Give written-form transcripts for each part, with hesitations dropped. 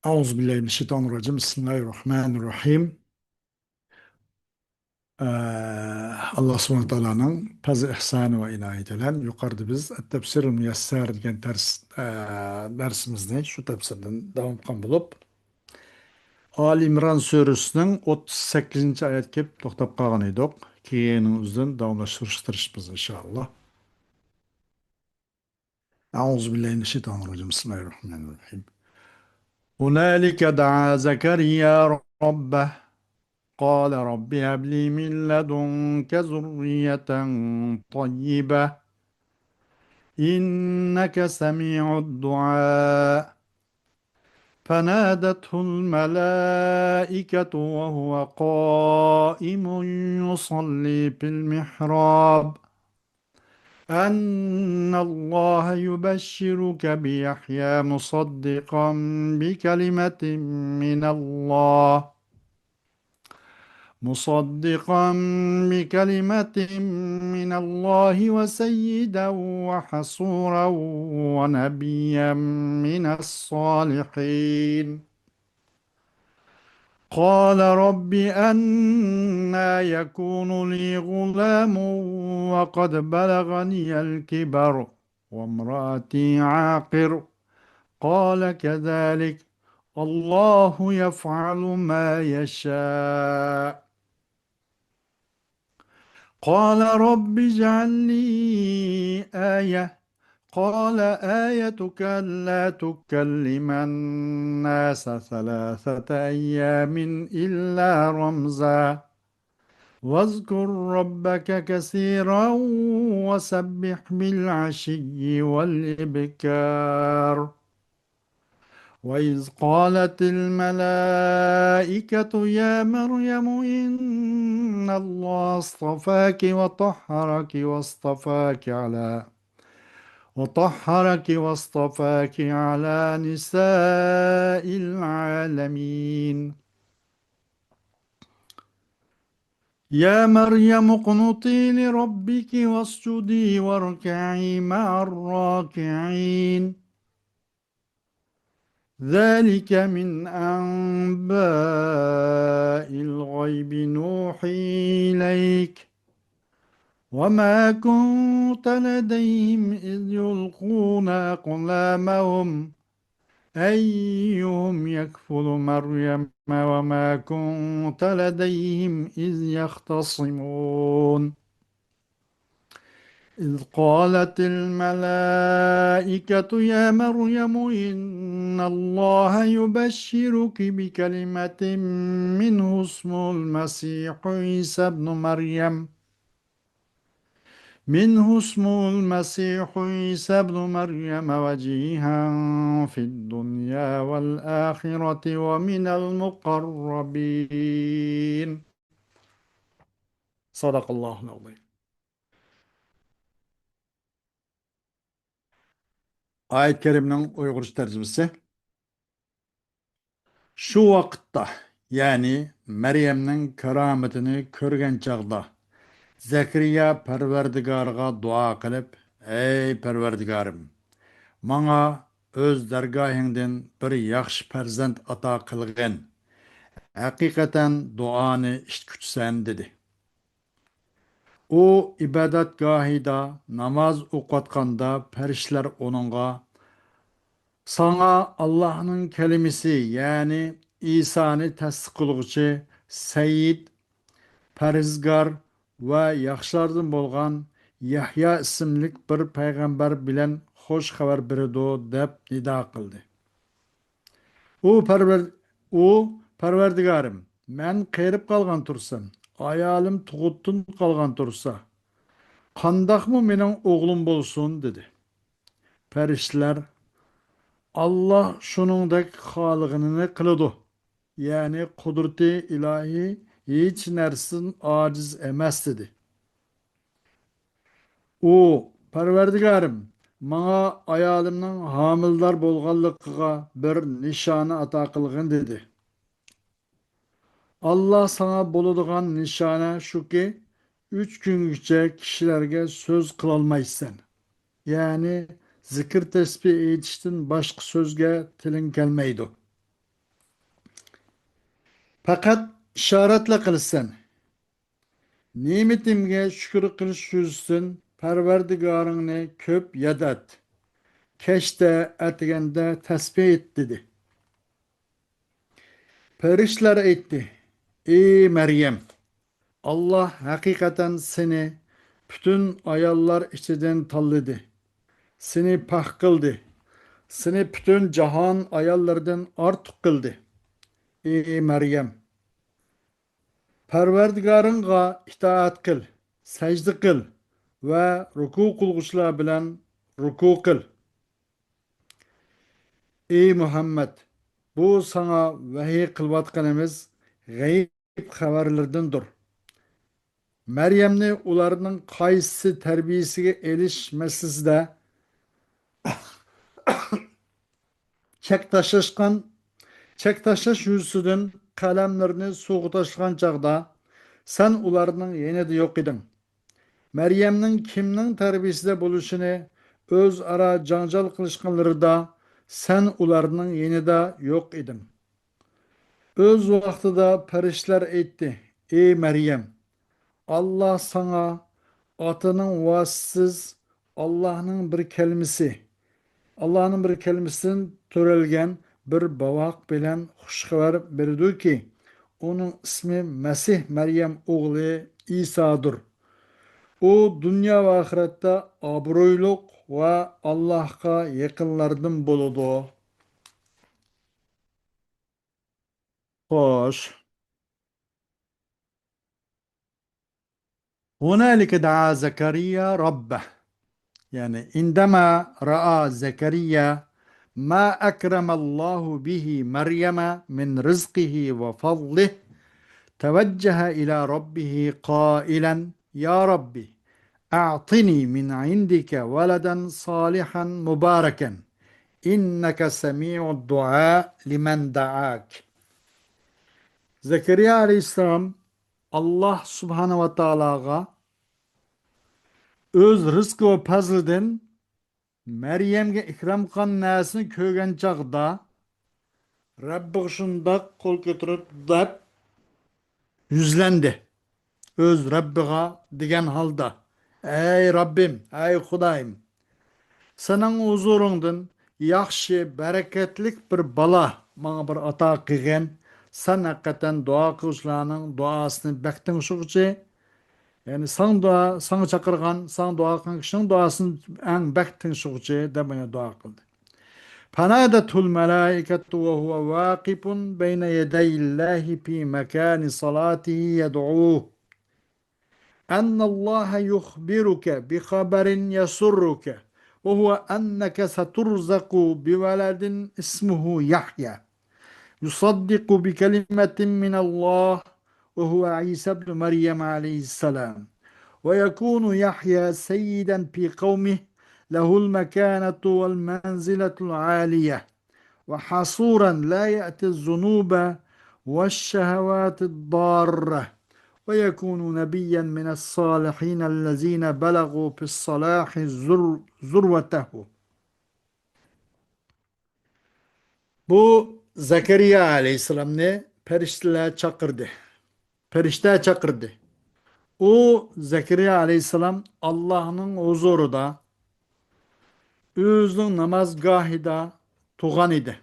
Euzubillahimineşşeytanirracim. Bismillahirrahmanirrahim. Ee, Allah subhanahu Taala'nın pazı ihsanı ve inayeti bilen yukarıda biz Tefsir-i Müyesser degan dersimizni şu tefsirden devam qilgan bulup Ali İmran surəsinin 38. ayet kelib to'xtab qolgan edik. Keyin o'zidan davomlashtirishimiz inshaalloh. Euzubillahimineşşeytanirracim. Bismillahirrahmanirrahim. هنالك دعا زكريا ربه قال رب هب لي من لدنك ذرية طيبة إنك سميع الدعاء فنادته الملائكة وهو قائم يصلي في المحراب أن الله يبشرك بيحيى مصدقا بكلمة من الله وسيدا وحصورا ونبيا من الصالحين قال رب أنى يكون لي غلام وقد بلغني الكبر وامرأتي عاقر قال كذلك الله يفعل ما يشاء قال رب اجعل لي آية قال آيتك ألا تكلم الناس 3 أيام إلا رمزا واذكر ربك كثيرا وسبح بالعشي والإبكار وإذ قالت الملائكة يا مريم إن الله اصطفاك وطهرك على نساء العالمين يا مريم اقنطي لربك واسجدي واركعي مع الراكعين ذلك من أنباء الغيب نوحي إليك وما كنت لديهم إذ يلقون أقلامهم أيهم يكفل مريم وما كنت لديهم إذ يختصمون إذ قالت الملائكة يا مريم إن الله يبشرك بكلمة منه اسمه المسيح عيسى ابن مريم وجيها في الدنيا والآخرة ومن المقربين صدق الله العظيم. Ayet-i Kerime'nin Uygurca tercümesi. Şu vakitte yani Meryem'nin kerametini körgen çağda Zekeriya Perverdigar'a dua kılıp ey Perverdigarım Manga öz dergahingden bir yaxşı farzand ata kılgın. Hakikaten duanı iştkütsen dedi. O ibadatgahida namaz okutqanda perişler onunla sana Allah'ın kelimesi yani İsa'nı tasdik kılgıcı Seyyid, Perizgar ve yaxşılardan bolgan Yahya isimlik bir peygamber bilen hoş haber biridu deb nida kıldı. O perver o Perverdigarım, men qerip kalgan tursam, ayalim tug'utun kalgan tursa, qandaqmı mening oğlum bolsun dedi. Perişler Allah şuningdek xolig'ini qiladi. Yani kudreti ilahi hiç nersin aciz emas dedi. O Perverdigarım, bana ayalimning homildor bo'lganligiga bir nishona ato qilgin dedi. Allah sana bulunduğun nişane şu ki 3 günce kişilerge söz kılalmaysan. Yani zikir tesbih etiştin başka sözge tilin gelmeydi. Fakat işaretle kılsan, nimetimge şükür kılış yüzsün, perverdigarını köp yadat. Keşte etigende tesbih et dedi. Perişler etti. Ey Meryem, Allah hakikaten seni bütün ayallar içinden talladı. Seni pah kıldı. Seni bütün cahan ayallardan artık kıldı. Ey Meryem, Parvardigarınğa itaat kıl, secde kıl ve ruku kılgıçlar bilen ruku kıl. Ey Muhammed, bu sana vahiy kılvatkanımız gayb haberlerdendir. Meryemni ularının kaysi terbiyesiga erişmesizde çek taşışkan, çek taşış yüzüdün kalemlerini soğutaşkan çağda sen ularının yine de yok idin. Meryem'nin kimning terbiyesida bo'lishini o'zaro janjal qilishganlarida sen ularning yenida yo'q eding. O'z vaqtida farishtalar aytdi: Ey Meryem, Allah sana otinin vasıtsız Allah'ın bir kelimesinden türelgen bir bavaq bilen xushxabar berdi ki, onun ismi Mesih Meryem oğlu İsa'dır. O dünya ve ahirette obro'yliq ve Allah'a yakınlardan boludu. Xo'sh. هنالك دعا زكريا ربه. Yani indema ra'a Zekeriya ma akramallahu bihi Meryem'e min rizqihi ve fadlih teveccehe ila rabbihi qailen ya Rabbi a'tini min indike veleden salihan mübareken inneke semi'ud dua limen da'ak. Zekeriya aleyhisselam Allah subhanahu ve Taala'ga öz rızkı ve fazliden Meryem'ge ikram qilgan narsani ko'rgan chaqda Rabbi shundoq qo'l ko'tarib deb yuzlandi. O'z Rabbiga degan holda: Ey Rabbim, ey Xudoyim, sening huzurundan yaxshi, barakatlik bir bala bana bir ato qilgan. Sen haqiqatan duo qiluvchilarning duosini bektin shuqchi. Yani san dua, sana çakırgan, san dua kılgan kişinin duasını en bektin shuqchi deb dua qildi. فنادته الملائكة وهو واقف بين يدي الله في مكان صلاته يدعوه أن الله يخبرك بخبر يسرك وهو أنك سترزق بولد اسمه يحيى يصدق بكلمة من الله وهو عيسى بن مريم عليه السلام ويكون يحيى سيدا في قومه له المكانة والمنزلة العالية وحصورا لا يأتي الذنوب والشهوات الضارة ويكون نبيا من الصالحين الذين بلغوا في الصلاح ذروته. Bu Zekeriya aleyhisselam ne? Perişteler çakırdı. Perişte çakırdı. O Zekeriya aleyhisselam Allah'ın huzurunda özünün namazgahida tuğan idi.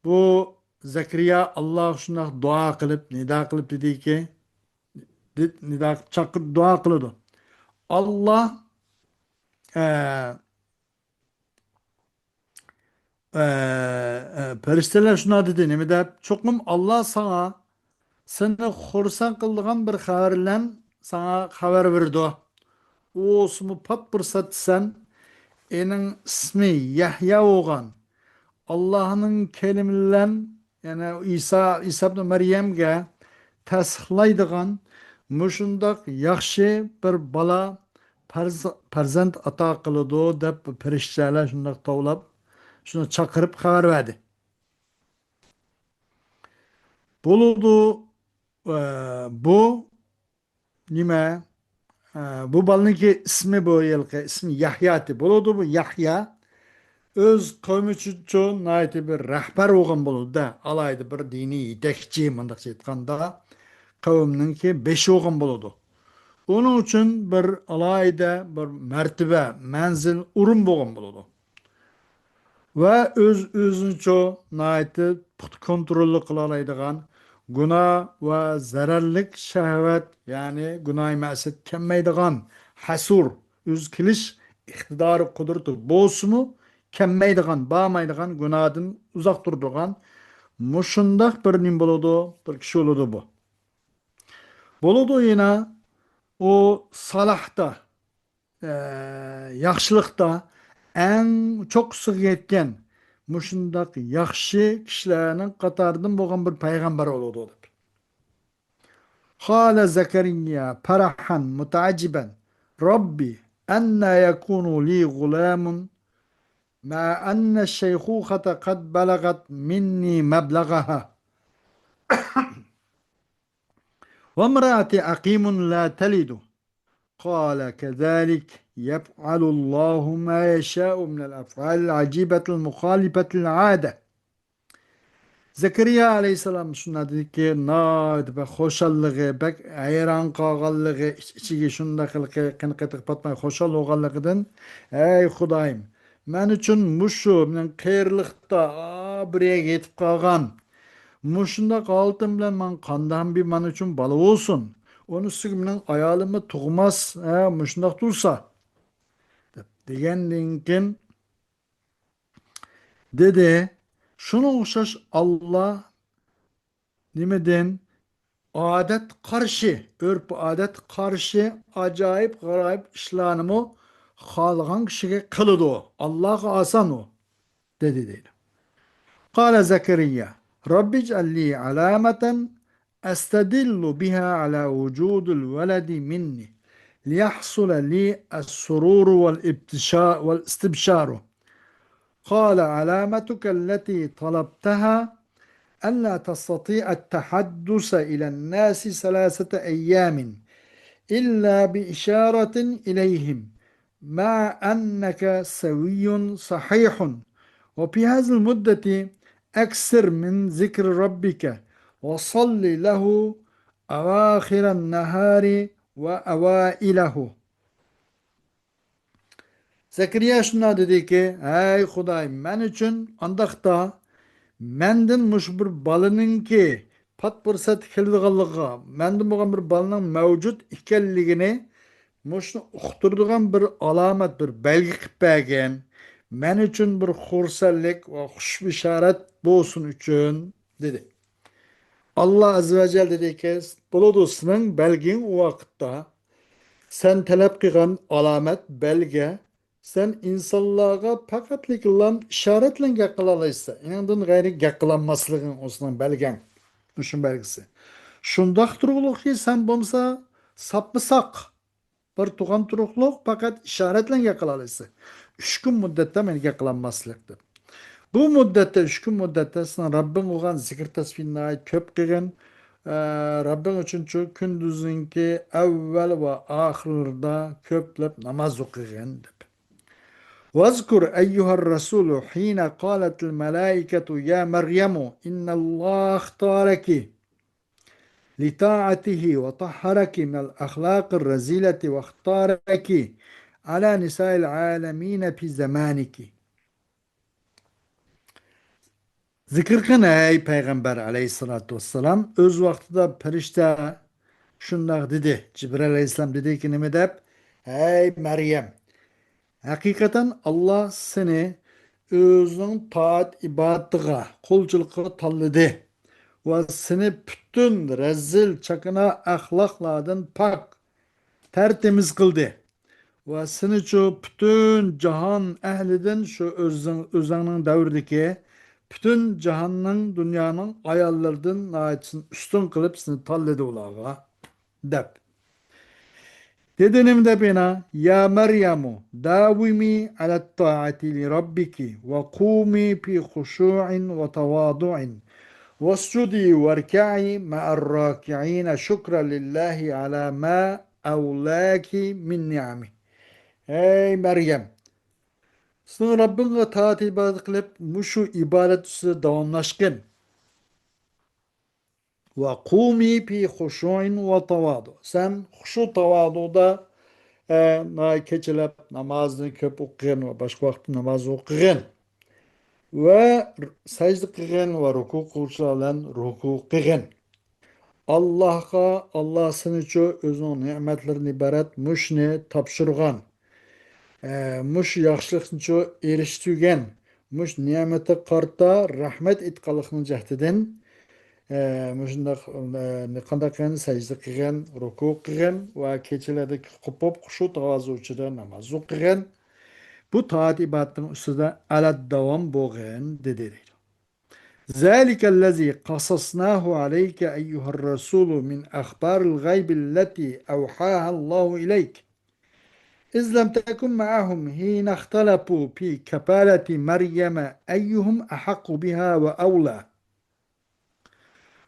Bu Zekeriya Allah şuna dua kılıp nida kılıp dedi ki nida çakır dua kılıyordu. Allah eee perişteler şuna dedi ne mi de çokum Allah sana seni xursan kıldığın bir haberle sana haber verdi. O ismi pat fırsat sen enin ismi Yahya olgan Allah'ın kelimelen yani İsa ibn Meryem'ge tasdiklaydigan muşundaq yaxshi bir bala farzand ato qiladi deb farishtalar shundoq tovlab shuni chaqirib xabar berdi. Bo'ludi bu nima? Bu balaniki ismi bu yilqi ismi Yahyati. Bo'ludi bu Yahya Öz kavmi üçün naiti bir rəhbər olğan boludu da, alaydı bir dini yedekçi mındaq aytganda, kavimninki 5 olğan boludu. Onun için bir alayda bir mertebe, menzil, urun bolğan boludu. Ve özünço naiti put kontrollü kılalaydıgan günah ve zararlık şehvet yani günah maset kemmeydigan hasur öz kiliş iktidarı kudurtu boğsumu kemmeydigan bağmaydigan günahdan uzak durduğan muşundak bir nim boludu bir kişi oludu bu. Boludu yine o salahta yaxşılıkta en çok sık yetken muşundaq yaxşı kişilerinin qatarından bolgan bir peygamber oldu. Kale Zekeriya ferahan mutaaciben Rabbi enne yekunu li gulamun ma enne şeyhухata kad belagat minni meblagaha ve mraati akimun la telidu. قال كذلك يفعل الله ما يشاء من الأفعال العجيبة المخالفة للعادة. Zekeriya aleyhisselam şuna dedi ki, naat ve hoşallığı, bek hayran qalğanlığı, içigi şunda qılqı, qınqıtıq patmay hoşal olğanlığıdan, ey Xudayım, men üçün muşu, men qeyrılıqda, bireye yetip qalğan, muşunda qaltım bilen man qandan bir man üçün balı olsun. Onu sürümden ayalımı tuğmaz, muşundaq dursa. Degenden keyin dedi, şuna oxşaş Allah nimeden adet karşı, örp adet karşı acayip garayip işlanımı halgan kişiye kılıdı o. Allah'a asan o. Dedi değil. Kale Zekeriya Rabbi ec'alli alameten estedillu biha ala vücudul veledi minni liyahsule li es-sururu vel istibşaru. قال علامتك التي طلبتها ألا تستطيع التحدث إلى الناس 3 أيام إلا بإشارة إليهم مع أنك سوي صحيح وفي هذه المدة أكثر من ذكر ربك وصل له أواخر النهار وأوائله. Zekeriya şuna dedi ki, ey Xudayım, men üçün andaqda mendin muş bir balının ki pat fırsat keldiğanlığı, mendin bolgan bir balının mevcut ikenligini muşnu uqturduğan bir alamet, bir belgi qilib bergen. Men üçün bir xursallik ve xush bisharat bolsun üçün dedi. Allah azze ve celle dedi ki, buludu senin belgin o vakitte sen talep kılgan alamet, belge, sen insanlığa fakatlik lan işaretle gekılalaysa, inandın gayri gekılanmaslıgın olsun belgen, düşün belgisi. Şundak turukluk ki sen bomsa sapmısak, bir tuğan turukluk fakat işaretle gekılalaysa. 3 gün müddette men gekılanmaslıktır. Bu müddette, 3 gün müddette sen Rabbin oğan zikir tasbihini köp kılgın, Rabbin üçüncü kündüzünki evvel ve ahirde köplep namaz okuyun. واذكر أيها الرسول حين قالت الملائكة يا مريم إن الله اختارك لطاعته وطهرك من الأخلاق الرذيلة واختارك على نساء العالمين في زمانك. Zikir kına ey Peygamber aleyhissalatü vesselam. Öz vaktida perişte şundak dedi. Cibril aleyhisselam dedi ki nime dep? Ey Meryem. Hakikaten Allah seni özünün taat ibadetiga, kulçulukka talladı. Ve seni bütün rezil çakına ahlaklardan pak, tertemiz kıldı. Ve seni şu bütün cahan ehliden şu özünün devrdeki bütün cahanның dünyanın ayallardan naitsin üstün kılıp seni talladı ulağa dep. Dedenim de bana ya Meryemu davimi ala taati li rabbiki ve kumi fi huşu'in ve tavadu'in vescudi verka'i ma'ar raki'in şükran lillahi ala ma evlaki min ni'ami. Ey Meryem Senin Rabbinle taat ibadet kılıp muşu ibadet üstüne davamlaşkın. Ve kumi fi huşu'in ve tavadu. Sen huşu tavaduda keçelep namazını köp okuyan ve başka vakti namaz okuyan ve secde kılgan ve ruku kılçalan ruku kılgan. Allah'a Allah sınıçı özünün nimetlerini ibaret muşni tapşırgan. Mush yaxshilikni erishtugan mush ne'mati qarta rahmat etqanlikni jahdidan mushundaq qanday qilgan sajda qilgan ruku qilgan va kechalarda qo'pib xushu tavozuvchida namoz o'qigan bu toat ibodatning ustida alad davom bo'lgan dedi. ذلك الذي قصصناه عليك أيها الرسول من أخبار الغيب التي أوحاها الله إليك إذ لم تكن معهم حين اختلفوا في كفالة مريم أيهم أحق بها وأولى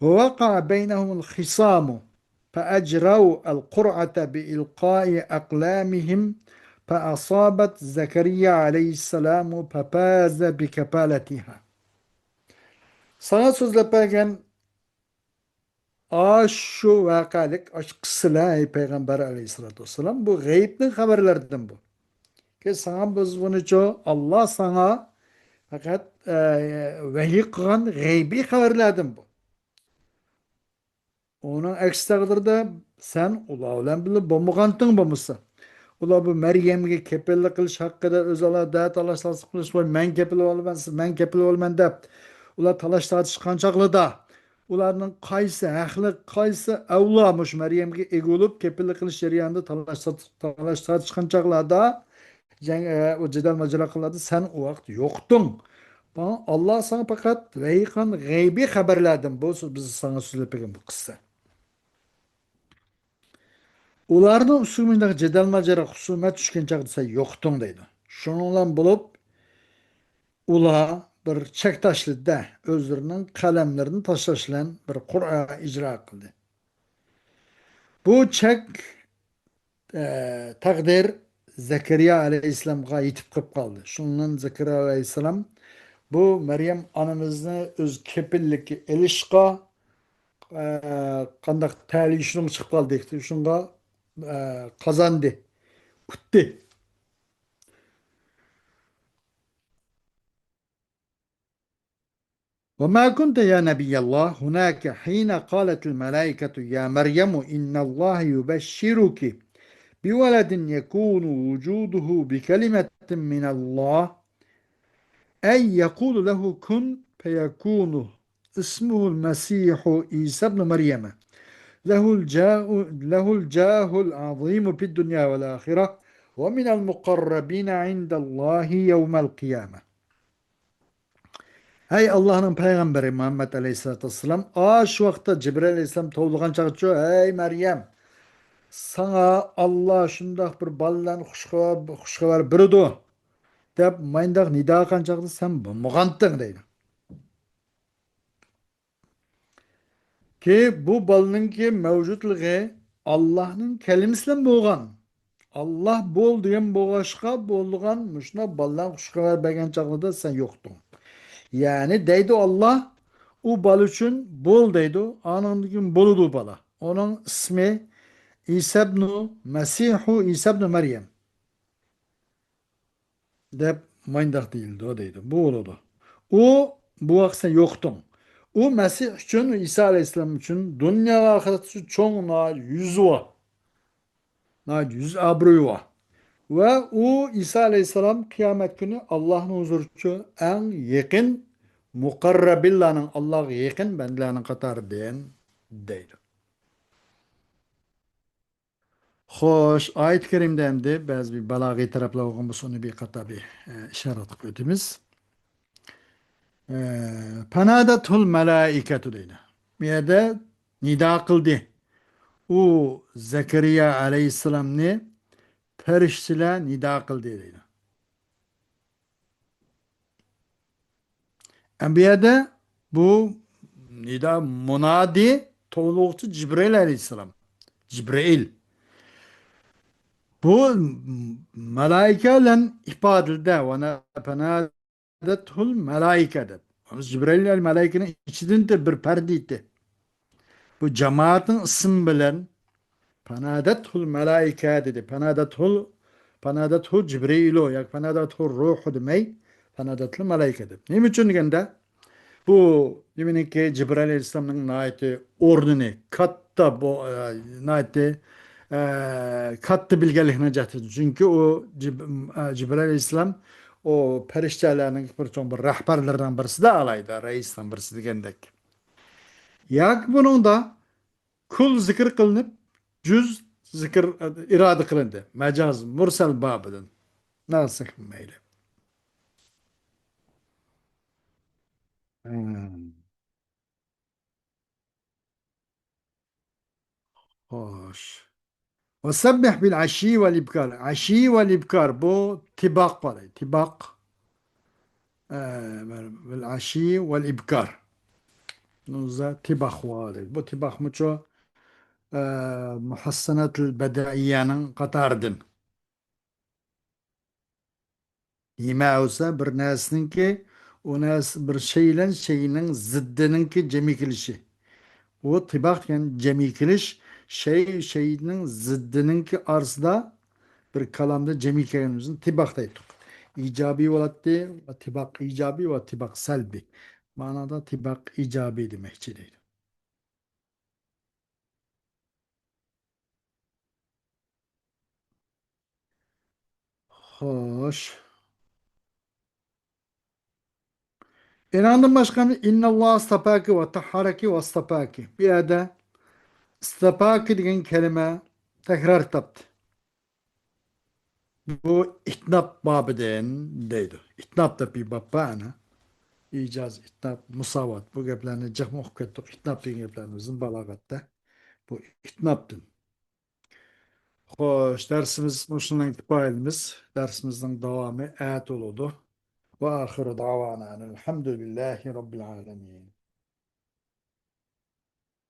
ووقع بينهم الخصام فأجروا القرعة بإلقاء أقلامهم فأصابت زكريا عليه السلام ففاز بكفالتها. Sana sözlepen şu vakalık, kısıla ey Peygamber aleyhissalatü vesselam bu gayipten haberlerden bu. Ki sana biz bunu çoğu Allah sana fakat vahiy qilgan g'aybiy xabarlardan bu. Onun aksi taqdirda sen ular bilan bilib bo'lmaganting bo'lmasa. Ular bu Maryamga kepillik qilish haqida o'zaro da talash tortish qilish va men kepilib olaman, siz men kepilib olaman deb ular talash tortishgan chog'larda ularning qaysi haqli, qaysi avlomush Maryamga ega bo'lib kepillik qilish jarayonida talash tortishgan chog'larda o jadal majliqlarda sen o vaqt yo'qding. Allah sana fakat reyhan gaybi haberlerden bu biz sana söyleyeyim bu kıssa. Ularning usumidagi jadal majara husumat tushgan chaqda sen yo'qding deydi. Shuninglan bo'lib ular bir chek tashlida o'zlarining qalamlarini tashlash bilan bir qur'a ijro qildi. Bu chek taqdir Zakariya alayhissalomga yetib qolib qoldi. Shundan Zakariya alayhissalom bu Meryem anamizni o'z kepillikka ilishqa qandaq talishning chiqib qoldi. Shunga qozоndi, kutdi. وما كنت يا نبي الله هناك حين قالت الملائكة يا مريم إن الله يبشرك بولد يكون وجوده بكلمة من الله أي يقول له كن فيكون اسمه المسيح عيسى ابن مريم له الجاه العظيم في الدنيا والآخرة ومن المقربين عند الله يوم القيامة. Hey Allah'ın peygamberi Muhammed Aleyhisselatü Vesselam şu vakta Cibril Aleyhisselam to'g'ilgan chaqcha ey Meryem sana Allah shundoq bir baladan xushxabar berdi deb mayndaq nido qilgan chaqda sen bo'lmag'anding deydi. Ki bu balınınki mevcutluğu Allah'ın kelimesi bilan bo'lgan. Allah bo'l degan bo'g'ashqa bo'lgan mushuna baldan xushxabar bergan chaqda sen yo'qding. Yani deydi Allah o bal için bol deydi. Anındaki boludu bala. Onun ismi İsa ibn Mesihu İsa ibn Meryem. Dep mayndaq değildi o deydi. Bu oludu. O bu aksa yoktun. O Mesih için İsa Aleyhisselam için dünya ve ahiret için çok yüzü var. Yüz abruyu var. Ve o İsa Aleyhisselam kıyamet günü Allah'ın huzurcu en yakın mukarrabillanın Allah'a yakın bendilerinin katarı diyen deydi. Xo'sh, oyat karimda endi ba'zi bir balog'iy taraflar bo'lgan bo'lsa uni beqator bir ishorat qilib o'tamiz. Panadatul malaikatu deydi. Bu yerda nido qildi. U Zakariya alayhissalomni farishtalar nido qildi deydi. Bu yerda bu nido munodi, to'g'rilovchi Jibril alayhissalom. Jibril. Bu melaikeyle ifadede ve penadethul melaikedet. Cibril el melaikenin içinde bir perdiydi. Bu cemaatin isim bilen penadethul melaike dedi. Penadethul Cibrilu yak penadethul ruhu demey. Penadethul melaike dedi. Ne için degende? Bu yemin ki Cibril Aleyhisselam'ın naiti ordunu katta bu naiti katta bilgelikine getirdi. Çünkü o Cibril Aleyhisselam o periştelerinin bir rahberlerden birisi de alaydı. Reisten birisi degendek. Yak bunun da kul zikir kılınıp cüz zikir irade kılındı. Mecaz mursel babıdın. Nasıl meyle? Hmm. Hoş. وسبح بالعشي والإبكار عشي والإبكار بو تباق بالي تباق بالعشي والإبكار نوزا تباق والي بو تباق مچو محسنات البدائية قطاردن يما olsa bir nesnin ki o nes bir şeyinin zıddının ki cemi kilişi. O tibak yani cemi kiliş şeyinin zıddının ki arzda bir kalamda cemi kelimemizin tibaktaydık. İcabi olattı ve tibak icabi ve tibak selbi. Manada tibak icabi demekçideydi. Hoş. İnandım başkanım. İnna Allah astapaki ve tahharaki ve astapaki. Bir yerde astapaki degen kelime tekrar taptı. Bu itnap babiden deydi. İtnap da bir bab bana. İcaz, itnap, musavat. Bu geplerini cık muhk ettik. İtnap degen geplerimizin balagatta. Bu itnaptın. Xoş, dərsimiz şundan itibarimiz, dərsimizin davamı ət oldu. Və axiru davana elhamdülillahi rabbil alamin.